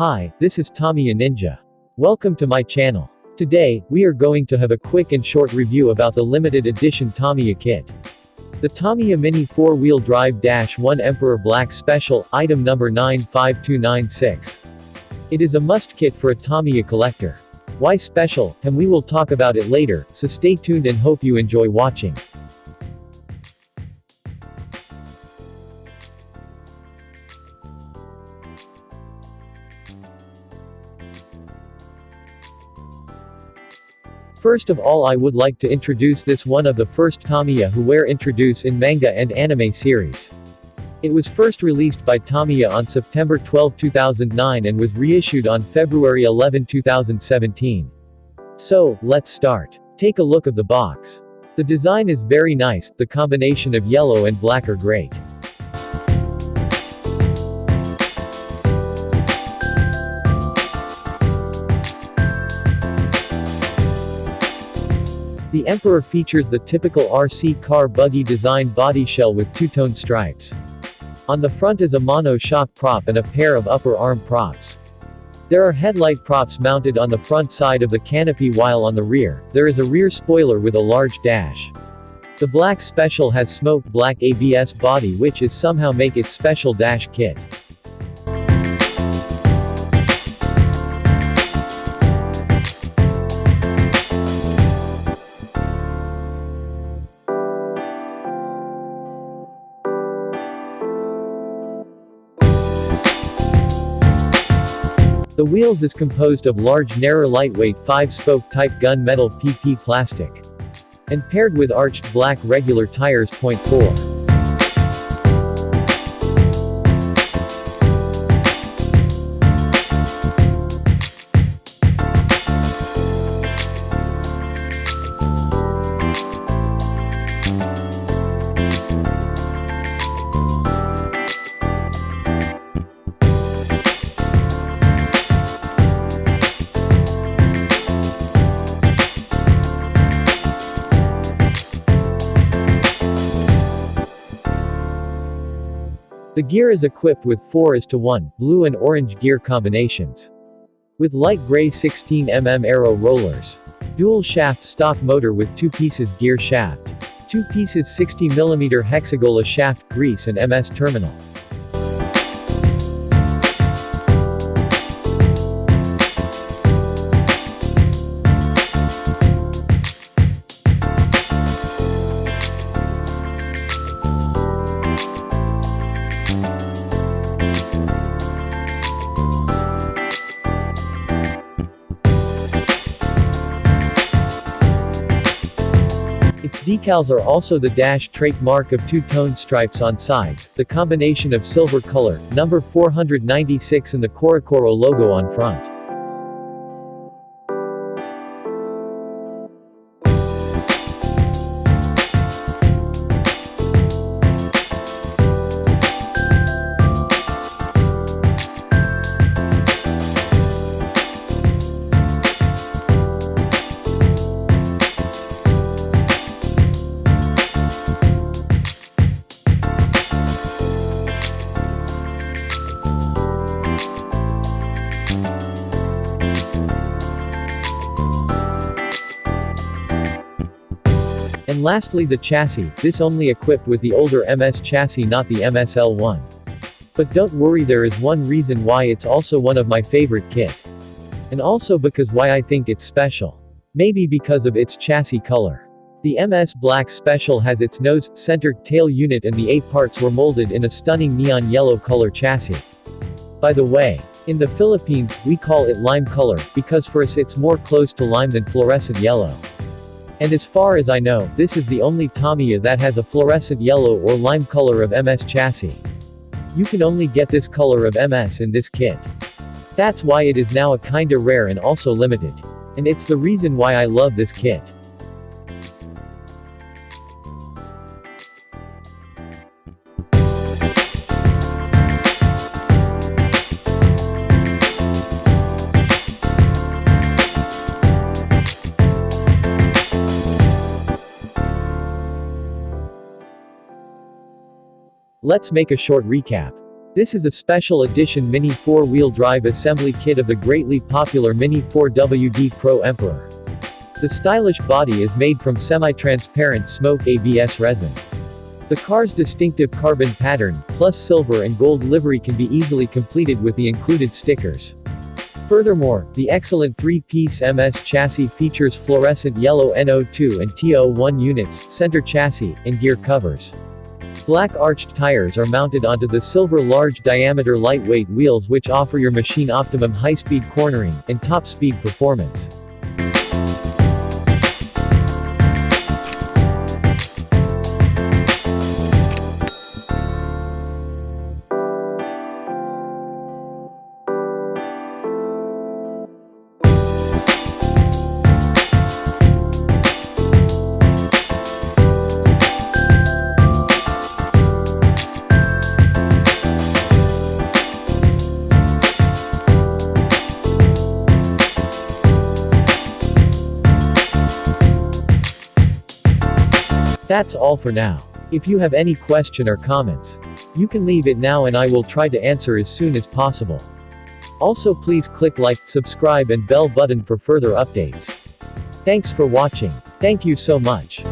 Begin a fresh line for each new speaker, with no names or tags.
Hi, this is Tamiya Ninja. Welcome to my channel. Today, we are going to have a quick and short review about the limited edition Tamiya kit. The Tamiya Mini 4-wheel drive Dash-1 Emperor Black Special, item number 95296. It is a must kit for a Tamiya collector. Why special, and we will talk about it later, so stay tuned and hope you enjoy watching. First of all, I would like to introduce this one of the first Tamiya who were introduced in manga and anime series. It was first released by Tamiya on September 12, 2009 and was reissued on February 11, 2017. So, let's start. Take a look of the box. The design is very nice, the combination of yellow and black are great. The Emperor features the typical RC car buggy design body shell with two-tone stripes. On the front is a mono-shock prop and a pair of upper arm props. There are headlight props mounted on the front side of the canopy, while on the rear, there is a rear spoiler with a large dash. The Black Special has smoke black ABS body, which is somehow make it special dash kit. The wheels is composed of large narrow lightweight 5-spoke type gunmetal PP plastic. And paired with arched black regular tires. 0.4. The gear is equipped with 4:1, blue and orange gear combinations. With light gray 16mm aero rollers. Dual shaft stock motor with 2 pieces gear shaft. 2 pieces 60mm hexagola shaft grease and MS terminal. Its decals are also the Dash trademark of two-tone stripes on sides, the combination of silver color, number 496 and the Korokoro logo on front. And lastly, the chassis, this only equipped with the older MS chassis, not the MSL1. But don't worry, there is one reason why it's also one of my favorite kit. And also because why I think it's special. Maybe because of its chassis color. The MS Black Special has its nose, center, tail unit and the 8 parts were molded in a stunning neon yellow color chassis. By the way, in the Philippines, we call it lime color, because for us it's more close to lime than fluorescent yellow. And as far as I know, this is the only Tamiya that has a fluorescent yellow or lime color of MS chassis. You can only get this color of MS in this kit. That's why it is now a kinda rare and also limited. And it's the reason why I love this kit. Let's make a short recap. This is a special edition Mini 4-wheel drive assembly kit of the greatly popular Mini 4WD Pro Emperor. The stylish body is made from semi-transparent smoke ABS resin. The car's distinctive carbon pattern, plus silver and gold livery can be easily completed with the included stickers. Furthermore, the excellent 3-piece MS chassis features fluorescent yellow NO2 and TO1 units, center chassis, and gear covers. Black arched tires are mounted onto the silver large-diameter lightweight wheels which offer your machine optimum high-speed cornering, and top-speed performance. That's all for now. If you have any question or comments, you can leave it now and I will try to answer as soon as possible. Also please click like, subscribe and bell button for further updates. Thanks for watching. Thank you so much.